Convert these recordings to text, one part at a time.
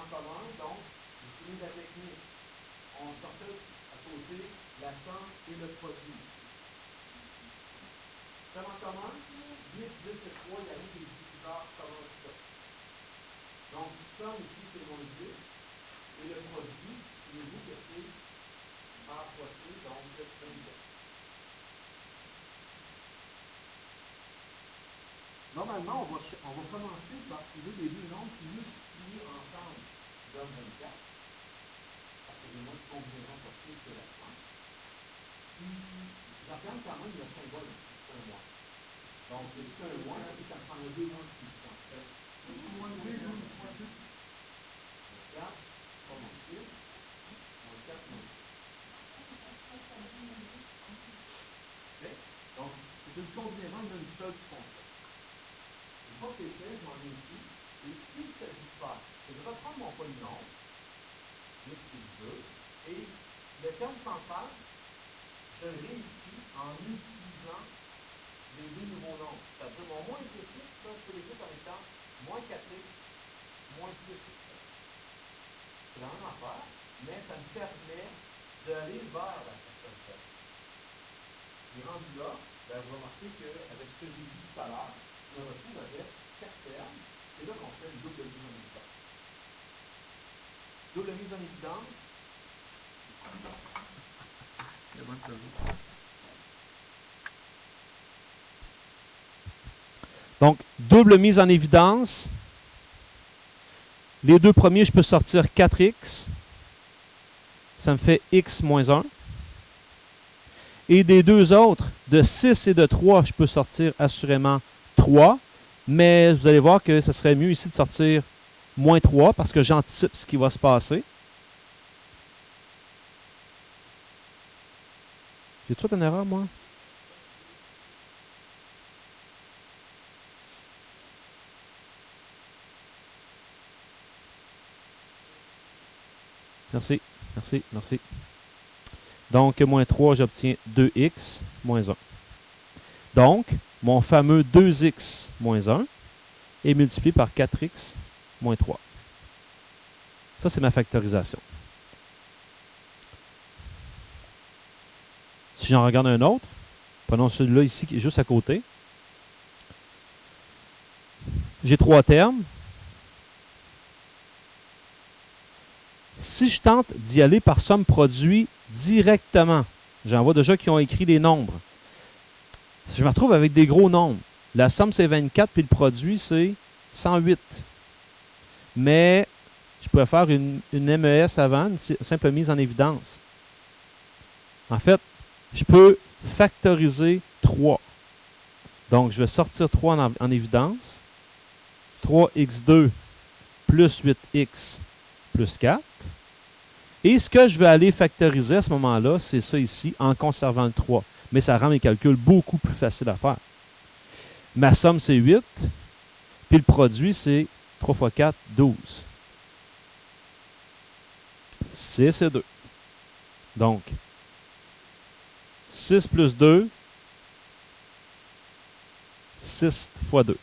en commun, donc j'utilise la technique. On sortait à côté la somme et le produit. Somme en commun, 8, 10 et 3, il y a rien qui est diviseur commun tout ça. Donc, somme ici, c'est moins 10. Et le produit, souvenez-vous que c'est A fois C, donc 27. Normalement, on va commencer par trouver les deux nombres qui multipliés ensemble donnent 24. Parce que j'ai moins de combinaisons possibles que la somme. Puis, je regarde quand même le symbole ici, c'est un moins. Donc, c'est un moins, et ça me prend deux moins de puissance. Moins 2, moins 2. Moins 4, pas moins 6. Moins 4, moins 6. Okay? Donc, c'est une combinaison d'une seule fonction. Une fois que c'est fait, je m'en viens ici. Et ce qu'il s'agit de faire, c'est de reprendre mon polynôme, x plus 2, et le terme central, je le réécris en utilisant les deux nouveaux nombres. C'est-à-dire mon moins x, là, je peux l'écrire comme étant moins 4x, moins 6x. C'est la même affaire, mais ça me permet d'aller vers la factorisation. Et rendu là, ben, vous remarquez qu'avec ce que j'ai dit tout à l'heure, je me retrouve avec 4 termes. C'est là qu'on fait une double mise en évidence. Double mise en évidence. Donc, double mise en évidence. Les deux premiers, je peux sortir 4x. Ça me fait x moins 1. Et des deux autres, de 6 et de 3, je peux sortir assurément 3. Mais vous allez voir que ce serait mieux ici de sortir moins 3 parce que j'anticipe ce qui va se passer. J'ai-tu fait une erreur, moi? Merci, merci, merci. Donc, moins 3, j'obtiens 2x moins 1. Donc, mon fameux 2x moins 1 est multiplié par 4x moins 3. Ça, c'est ma factorisation. Si j'en regarde un autre, prenons celui-là ici qui est juste à côté. J'ai 3 termes. Si je tente d'y aller par somme produit directement, j'en vois déjà qui ont écrit les nombres. Je me retrouve avec des gros nombres. La somme, c'est 24, puis le produit, c'est 108. Mais je pourrais faire une MES avant, une simple mise en évidence. En fait, je peux factoriser 3. Donc, je vais sortir 3 en évidence. 3x2 plus 8x plus 4. Et ce que je vais aller factoriser à ce moment-là, c'est ça ici, en conservant le 3. Mais ça rend mes calculs beaucoup plus faciles à faire. Ma somme, c'est 8. Puis le produit, c'est 3 fois 4, 12. 6 et 2. Donc, 6 plus 2, 6 fois 2.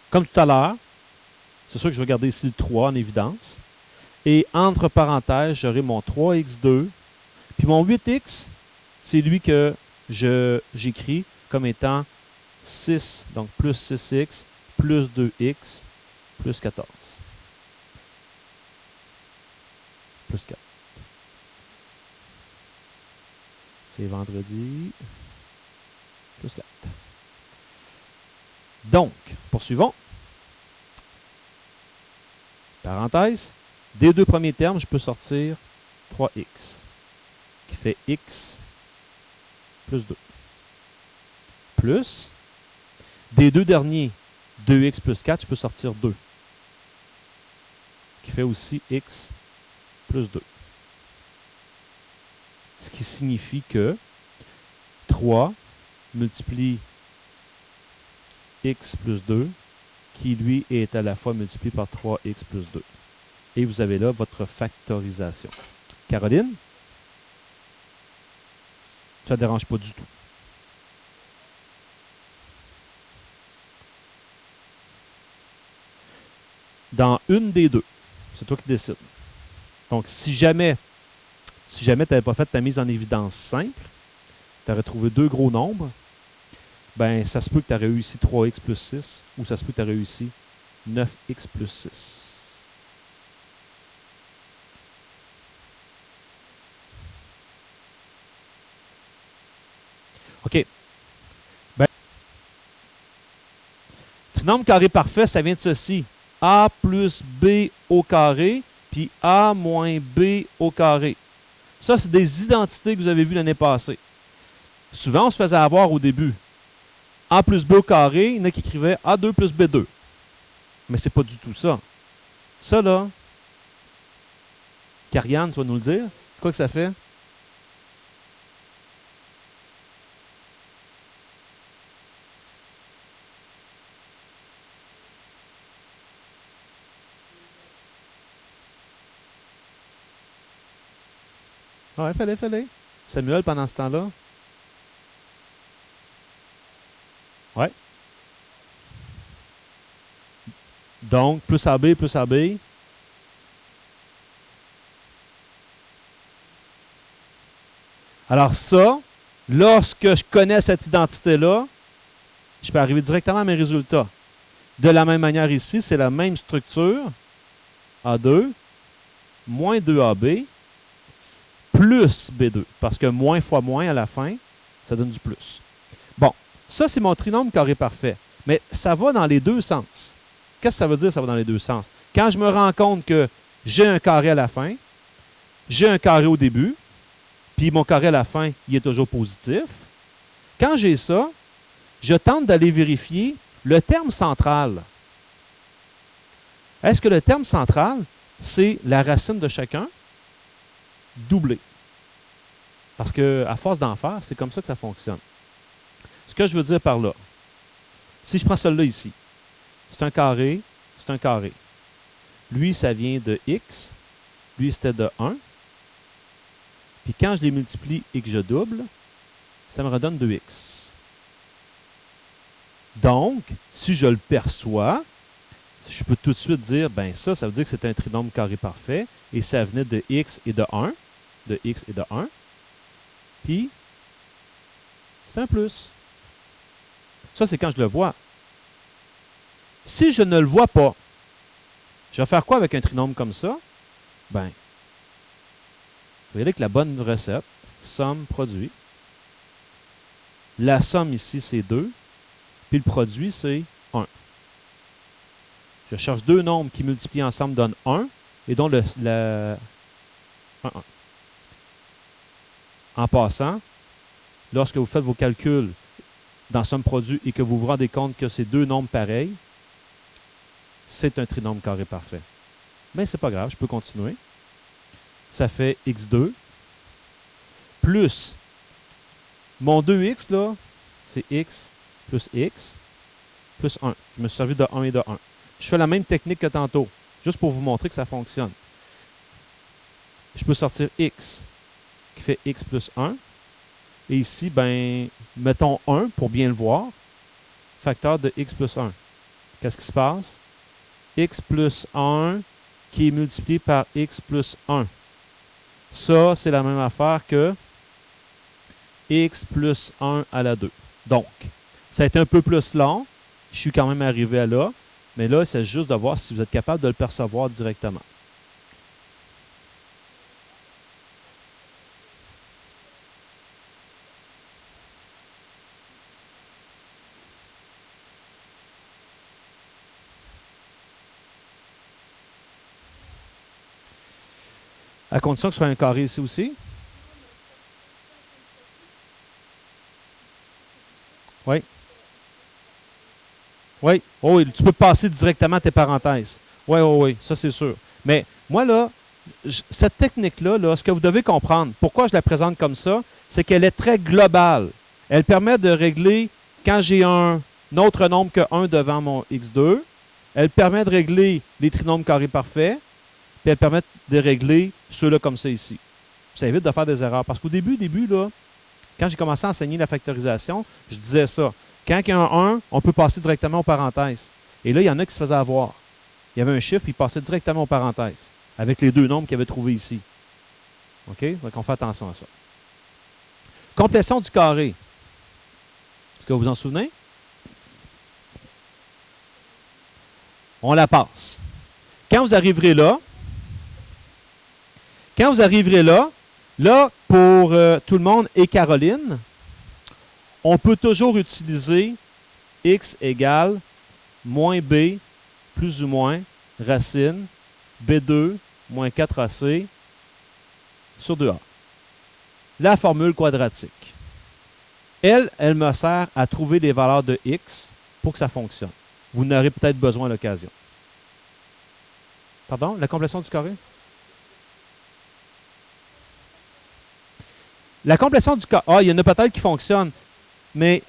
Comme tout à l'heure, c'est sûr que je vais garder ici le 3 en évidence. Et entre parenthèses, j'aurai mon 3x2. Puis mon 8x, c'est lui que j'écris comme étant 6, donc plus 6x, plus 2x, plus 14. Plus 4. C'est vendredi. Plus 4. Donc, poursuivons. Parenthèse. Des deux premiers termes, je peux sortir 3x, qui fait x plus 2. Plus, des deux derniers, 2x plus 4, je peux sortir 2, qui fait aussi x plus 2. Ce qui signifie que 3 multiplie x plus 2, qui lui est à la fois multiplié par 3x plus 2. Et vous avez là votre factorisation. Caroline? Ça ne dérange pas du tout. dans une des deux. C'est toi qui décides. Donc, si jamais tu n'avais pas fait ta mise en évidence simple, tu aurais trouvé deux gros nombres, ben ça se peut que tu aurais réussi 3x plus 6 ou ça se peut que tu aurais réussi 9x plus 6. OK. Ben, trinôme carré parfait, ça vient de ceci. A plus B au carré, puis A moins B au carré. Ça, c'est des identités que vous avez vues l'année passée. Souvent, on se faisait avoir au début. A plus B au carré, il y en a qui écrivaient A2 plus B2. Mais c'est pas du tout ça. Ça, là, Karianne, tu vas nous le dire? C'est quoi que ça fait? Ah ouais, fallait. Samuel, pendant ce temps-là? Ouais. Donc, plus AB, plus AB. Alors ça, lorsque je connais cette identité-là, je peux arriver directement à mes résultats. De la même manière ici, c'est la même structure. A2 moins 2AB plus B2. Parce que moins fois moins à la fin, ça donne du plus. Bon, ça c'est mon trinôme carré parfait. Mais ça va dans les deux sens. Qu'est-ce que ça veut dire ça va dans les deux sens? Quand je me rends compte que j'ai un carré à la fin, j'ai un carré au début, puis mon carré à la fin, il est toujours positif. Quand j'ai ça, je tente d'aller vérifier le terme central. Est-ce que le terme central, c'est la racine de chacun doublée? Parce qu'à force d'en faire, c'est comme ça que ça fonctionne. Ce que je veux dire par là, si je prends celui-là ici, c'est un carré, c'est un carré. Lui, ça vient de x, lui, c'était de 1. Puis quand je les multiplie et que je double, ça me redonne 2x. Donc, si je le perçois, je peux tout de suite dire, ben ça veut dire que c'est un trinôme carré parfait, et ça venait de x et de 1, de x et de 1, puis c'est un plus. Ça, c'est quand je le vois. Si je ne le vois pas, je vais faire quoi avec un trinôme comme ça? Ben, vous voyez que la bonne recette, somme, produit. La somme ici, c'est 2, puis le produit, c'est 1. Je cherche deux nombres qui multiplient ensemble donnent 1, et dont 1. En passant, lorsque vous faites vos calculs dans somme produit et que vous vous rendez compte que c'est deux nombres pareils, c'est un trinôme carré parfait. Mais c'est pas grave, je peux continuer. Ça fait x2 plus mon 2x, là, c'est x plus 1. Je me suis servi de 1 et de 1. Je fais la même technique que tantôt, juste pour vous montrer que ça fonctionne. Je peux sortir x qui fait x plus 1. Et ici, ben, mettons 1 pour bien le voir. Facteur de x plus 1. Qu'est-ce qui se passe? X plus 1 qui est multiplié par x plus 1. Ça, c'est la même affaire que x plus 1 à la 2. Donc, ça a été un peu plus long. Je suis quand même arrivé à là. Mais là, c'est juste de voir si vous êtes capable de le percevoir directement. À condition que ce soit un carré ici aussi. Oui. Oui. Oh, oui, tu peux passer directement à tes parenthèses. Oui, ça c'est sûr. Mais moi, là, cette technique-là, là, ce que vous devez comprendre, pourquoi je la présente comme ça, c'est qu'elle est très globale. Elle permet de régler, quand j'ai un autre nombre que 1 devant mon x2, elle permet de régler les trinômes carrés parfaits, puis elle permet de régler ceux-là comme ça ici. Ça évite de faire des erreurs. Parce qu'au début, là, quand j'ai commencé à enseigner la factorisation, je disais ça. Quand il y a un 1, on peut passer directement aux parenthèses. Et là, il y en a qui se faisaient avoir. il y avait un chiffre, puis il passait directement aux parenthèses, avec les deux nombres qu'il avait trouvés ici. OK? Donc, on fait attention à ça. Complétion du carré. Est-ce que vous vous en souvenez? On la passe. Quand vous arriverez là, là, pour tout le monde et Caroline, on peut toujours utiliser x égale moins b plus ou moins racine b2 moins 4ac sur 2a. La formule quadratique. Elle me sert à trouver les valeurs de x pour que ça fonctionne. Vous n'aurez peut-être besoin à l'occasion. Pardon? La complétion du carré? La complétion du carré. Ah, il y en a peut-être qui fonctionnent, mais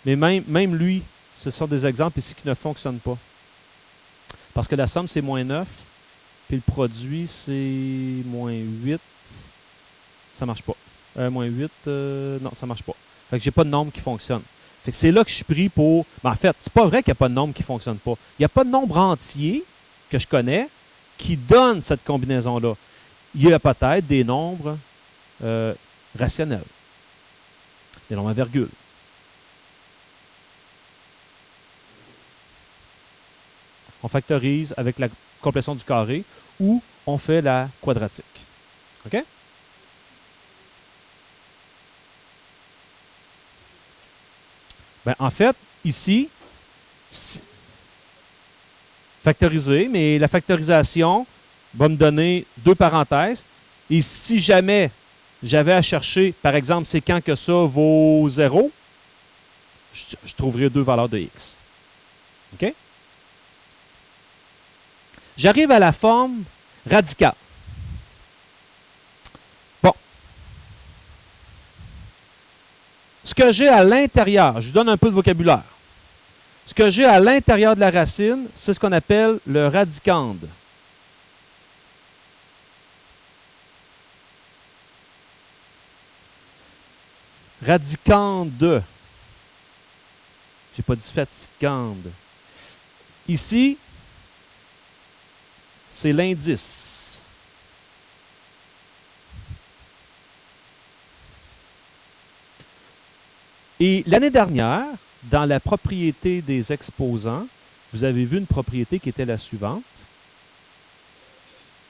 même lui, ce sont des exemples ici qui ne fonctionnent pas. Parce que la somme, c'est moins 9, puis le produit, c'est moins 8. Ça ne marche pas. Moins 8, non, ça ne marche pas. Fait que j'ai pas de nombre qui fonctionne. Fait que c'est là que je suis pris pour... Mais en fait, c'est pas vrai qu'il n'y a pas de nombre qui ne fonctionne pas. Il n'y a pas de nombre entier que je connais qui donne cette combinaison-là. Il y a peut-être des nombres rationnels. Des nombres à virgule. On factorise avec la complétion du carré ou on fait la quadratique. OK? Ben, en fait, ici, factoriser, mais la factorisation va me donner deux parenthèses. Et si jamais j'avais à chercher, par exemple, c'est quand que ça vaut 0, je trouverai deux valeurs de x. OK? J'arrive à la forme radicale. Bon. Ce que j'ai à l'intérieur, je vous donne un peu de vocabulaire. Ce que j'ai à l'intérieur de la racine, c'est ce qu'on appelle le radicande. Radicande. Je n'ai pas dit fatigande. Ici, c'est l'indice. Et l'année dernière, dans la propriété des exposants, vous avez vu une propriété qui était la suivante.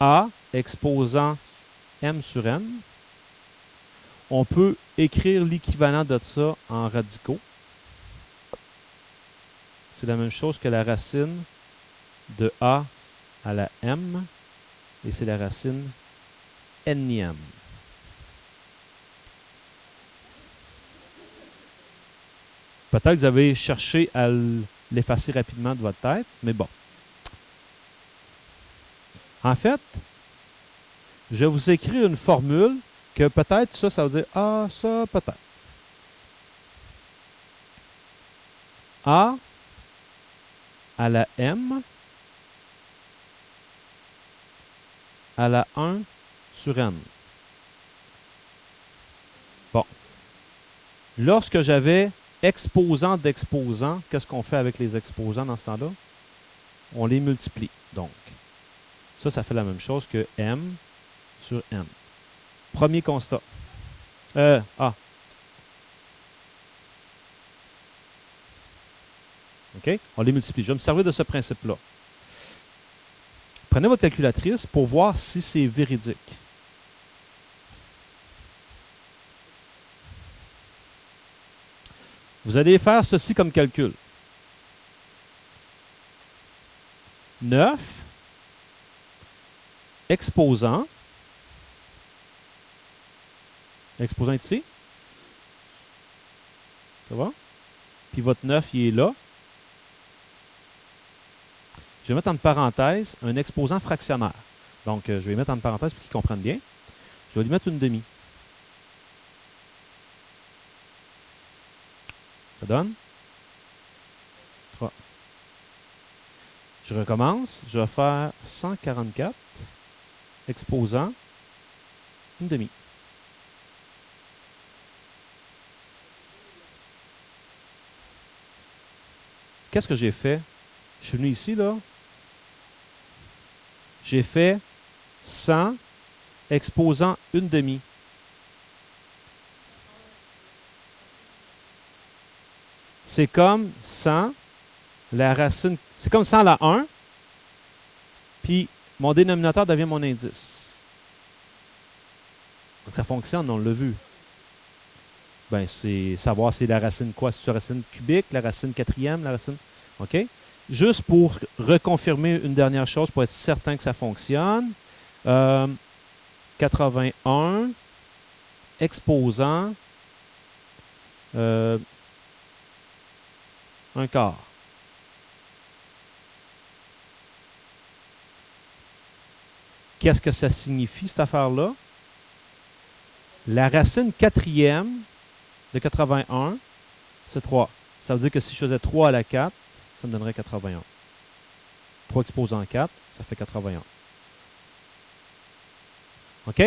A exposant m sur n. On peut écrire l'équivalent de ça en radicaux. C'est la même chose que la racine de a à la m. Et c'est la racine n-ième. Peut-être que vous avez cherché à l'effacer rapidement de votre tête, mais bon. En fait, je vais vous écrire une formule que peut-être ça veut dire ah, ça, peut-être. A à la m à la 1 sur n. Bon. Lorsque j'avais exposant d'exposant, qu'est-ce qu'on fait avec les exposants dans ce temps-là? On les multiplie. Donc, ça fait la même chose que m sur n. Premier constat. OK? On les multiplie. Je vais me servir de ce principe-là. Prenez votre calculatrice pour voir si c'est véridique. Vous allez faire ceci comme calcul. 9 exposant. Exposant est ici. Ça va? Puis votre 9, il est là. Je vais mettre entre parenthèses un exposant fractionnaire. Donc, je vais mettre entre parenthèses pour qu'ils comprennent bien. Je vais lui mettre une demi. Ça donne 3. Je recommence. Je vais faire 144 exposant une demi. qu'est-ce que j'ai fait? Je suis venu ici, là. J'ai fait 100 exposant une demi. C'est comme 100, la racine, c'est comme 100 à la 1, puis mon dénominateur devient mon indice. Donc ça fonctionne, on l'a vu. Ben, c'est savoir c'est la racine quoi? C'est la racine cubique, la racine quatrième, la racine... OK? Juste pour reconfirmer une dernière chose, pour être certain que ça fonctionne. 81 exposant un quart. Qu'est-ce que ça signifie, cette affaire-là? La racine quatrième de 81, c'est 3. Ça veut dire que si je faisais 3 à la 4, ça me donnerait 81. 3 exposant 4, ça fait 81. OK?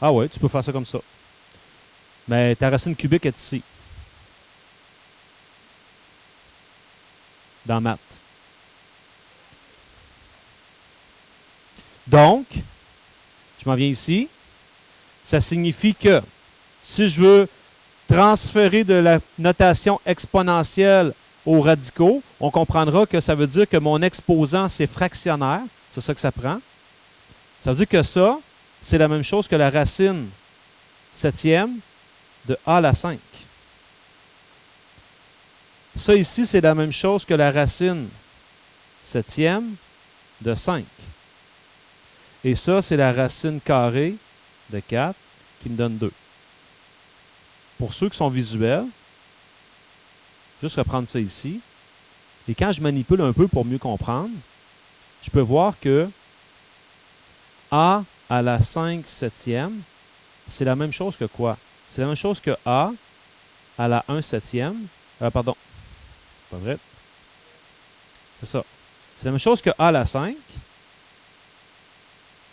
Ah ouais, tu peux faire ça comme ça. Mais ta racine cubique est ici. Dans maths. Donc, je m'en viens ici. Ça signifie que si je veux transférer de la notation exponentielle aux radicaux, on comprendra que ça veut dire que mon exposant, c'est fractionnaire. C'est ça que ça prend. Ça veut dire que ça, c'est la même chose que la racine septième de a à la 5. Ça ici, c'est la même chose que la racine septième de 5. Et ça, c'est la racine carrée de 4 qui me donne 2. Pour ceux qui sont visuels, juste reprendre ça ici. Et quand je manipule un peu pour mieux comprendre, je peux voir que a à la 5 septième, c'est la même chose que quoi? C'est la même chose que a à la 1 septième. Pardon, pas vrai. C'est ça. C'est la même chose que a à la 5,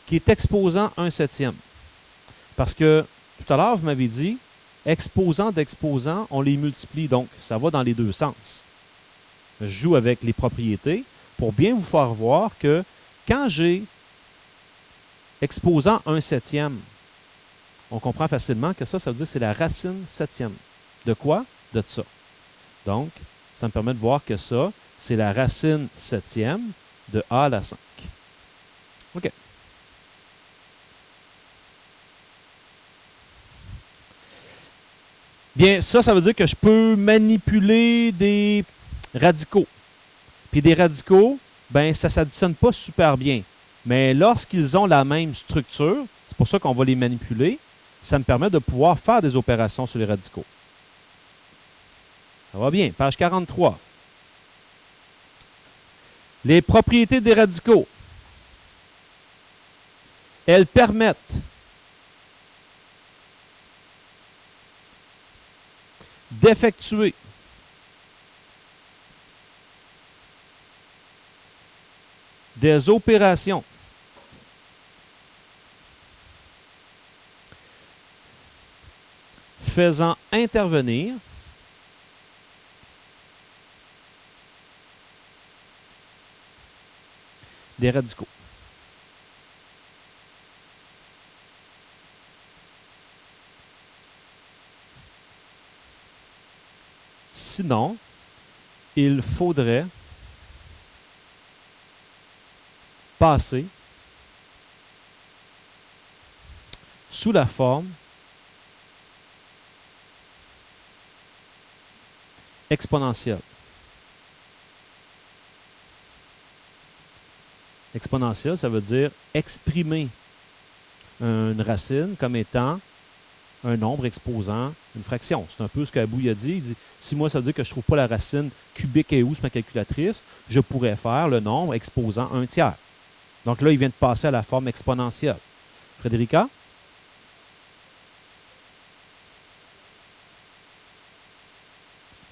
qui est exposant 1 septième. Parce que tout à l'heure, vous m'avez dit, exposant d'exposant, on les multiplie, donc ça va dans les deux sens. Je joue avec les propriétés pour bien vous faire voir que quand j'ai exposant 1 septième, on comprend facilement que ça veut dire que c'est la racine septième. De quoi? De ça. Donc, ça me permet de voir que ça, c'est la racine septième de a à la 5. OK. Bien, ça veut dire que je peux manipuler des radicaux. Puis des radicaux, ben ça ne s'additionne pas super bien. Mais lorsqu'ils ont la même structure, c'est pour ça qu'on va les manipuler, ça me permet de pouvoir faire des opérations sur les radicaux. Ça va bien. Page 43. Les propriétés des radicaux. Elles permettent d'effectuer des opérations faisant intervenir des radicaux. Sinon, il faudrait passer sous la forme exponentielle. Exponentielle, ça veut dire exprimer une racine comme étant un nombre exposant une fraction. C'est un peu ce qu'Abou a dit. Il dit, si moi, ça veut dire que je ne trouve pas la racine cubique et où sur ma calculatrice, je pourrais faire le nombre exposant un tiers. Donc là, il vient de passer à la forme exponentielle. Frédérica?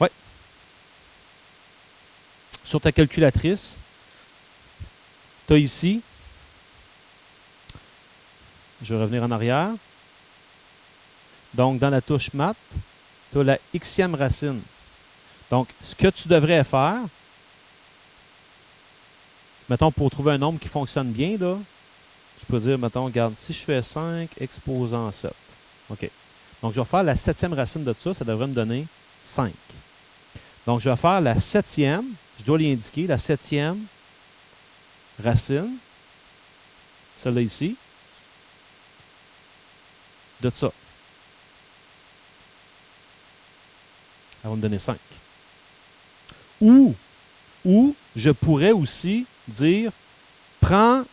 Oui. Sur ta calculatrice, tu as ici, je vais revenir en arrière, Donc, dans la touche Math, tu as la xème racine. Donc, ce que tu devrais faire, mettons, pour trouver un nombre qui fonctionne bien, là, tu peux dire, mettons, regarde, si je fais 5 exposant 7. OK. Donc, je vais faire la septième racine de ça. Ça devrait me donner 5. Donc, je vais faire la septième. Je dois l'indiquer, la septième racine. Celle-là ici. De ça. Elle va me donner 5. Ou je pourrais aussi dire, prends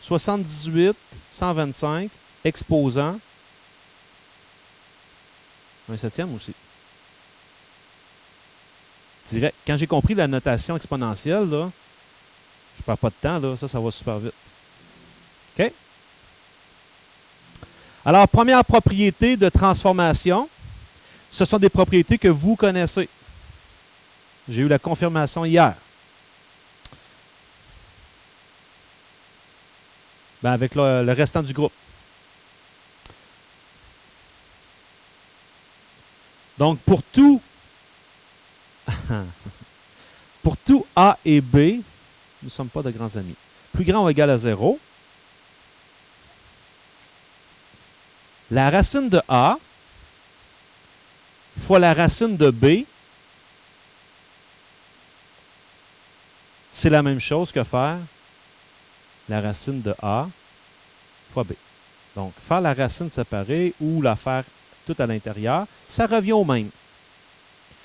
78, 125, exposant un septième aussi. Direct. Quand j'ai compris la notation exponentielle, là, je ne perds pas de temps, là, ça va super vite. OK? Alors, première propriété de transformation, ce sont des propriétés que vous connaissez. J'ai eu la confirmation hier. Ben, avec le restant du groupe. Donc, pour tout A et B, nous ne sommes pas de grands amis. Plus grand ou égal à 0, la racine de A fois la racine de B, c'est la même chose que faire la racine de A fois B. Donc, faire la racine séparée ou la faire tout à l'intérieur, ça revient au même.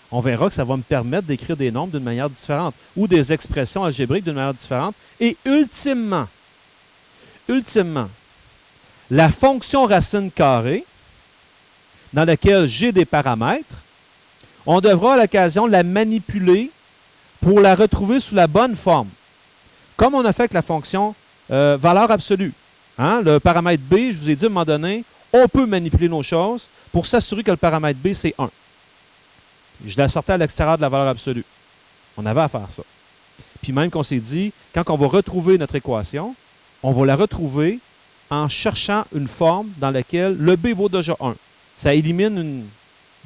On verra que ça va me permettre d'écrire des nombres d'une manière différente ou des expressions algébriques d'une manière différente. Et ultimement, la fonction racine carrée, dans laquelle j'ai des paramètres, on devra à l'occasion la manipuler pour la retrouver sous la bonne forme. Comme on a fait avec la fonction valeur absolue. Hein? Le paramètre B, je vous ai dit à un moment donné, on peut manipuler nos choses pour s'assurer que le paramètre B, c'est 1. Je la sortais à l'extérieur de la valeur absolue. On avait à faire ça. Puis même qu'on s'est dit, quand on va retrouver notre équation, on va la retrouver en cherchant une forme dans laquelle le B vaut déjà 1. Ça élimine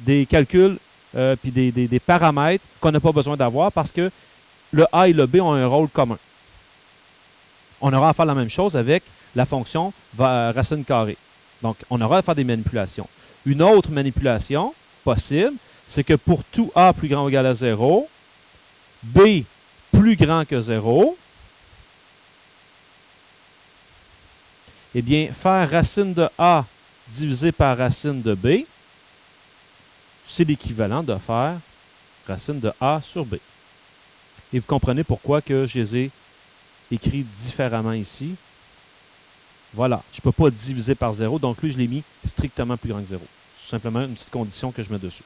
des calculs puis des paramètres qu'on n'a pas besoin d'avoir parce que le A et le B ont un rôle commun. On aura à faire la même chose avec la fonction racine carrée. Donc, on aura à faire des manipulations. Une autre manipulation possible, c'est que pour tout A plus grand ou égal à 0, B plus grand que 0, eh bien, faire racine de A divisé par racine de B, c'est l'équivalent de faire racine de A sur B. Et vous comprenez pourquoi que je les ai écrits différemment ici. Voilà, je ne peux pas diviser par 0, donc lui, je l'ai mis strictement plus grand que 0. C'est simplement une petite condition que je mets dessus.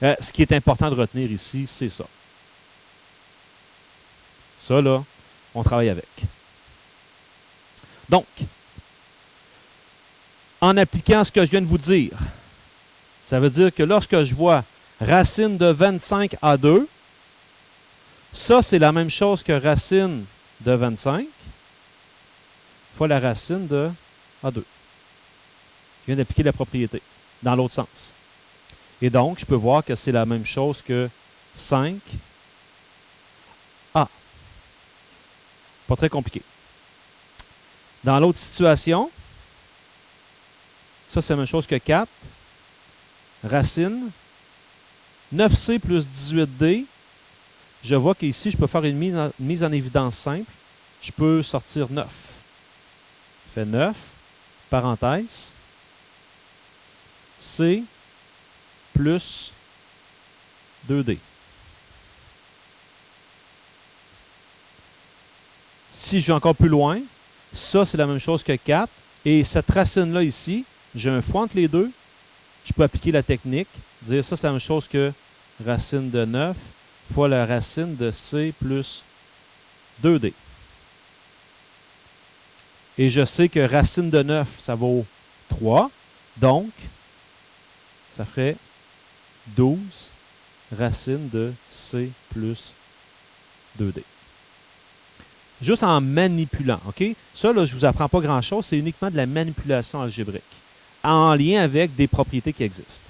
Ce qui est important de retenir ici, c'est ça. Ça, là, on travaille avec. Donc, en appliquant ce que je viens de vous dire, ça veut dire que lorsque je vois racine de 25 à 2, ça, c'est la même chose que racine de 25 fois la racine de A2. Je viens d'appliquer la propriété dans l'autre sens. Et donc, je peux voir que c'est la même chose que 5A. Pas très compliqué. Dans l'autre situation, ça, c'est la même chose que 4. Racine. 9C plus 18D. Je vois qu'ici, je peux faire une mise en évidence simple. Je peux sortir 9. Je fais 9, parenthèse, C plus 2D. Si je vais encore plus loin, ça, c'est la même chose que 4. Et cette racine-là ici, j'ai un fois entre les deux. Je peux appliquer la technique, dire ça, c'est la même chose que racine de 9 fois la racine de C plus 2D. Et je sais que racine de 9, ça vaut 3. Donc, ça ferait 12 racine de C plus 2D. Juste en manipulant, OK? Ça, là, je ne vous apprends pas grand-chose. C'est uniquement de la manipulation algébrique. en lien avec des propriétés qui existent.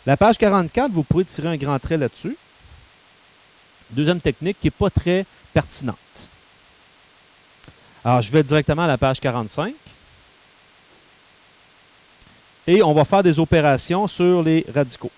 La page 44, vous pouvez tirer un grand trait là-dessus. Deuxième technique qui n'est pas très pertinente. Alors, je vais directement à la page 45. Et on va faire des opérations sur les radicaux.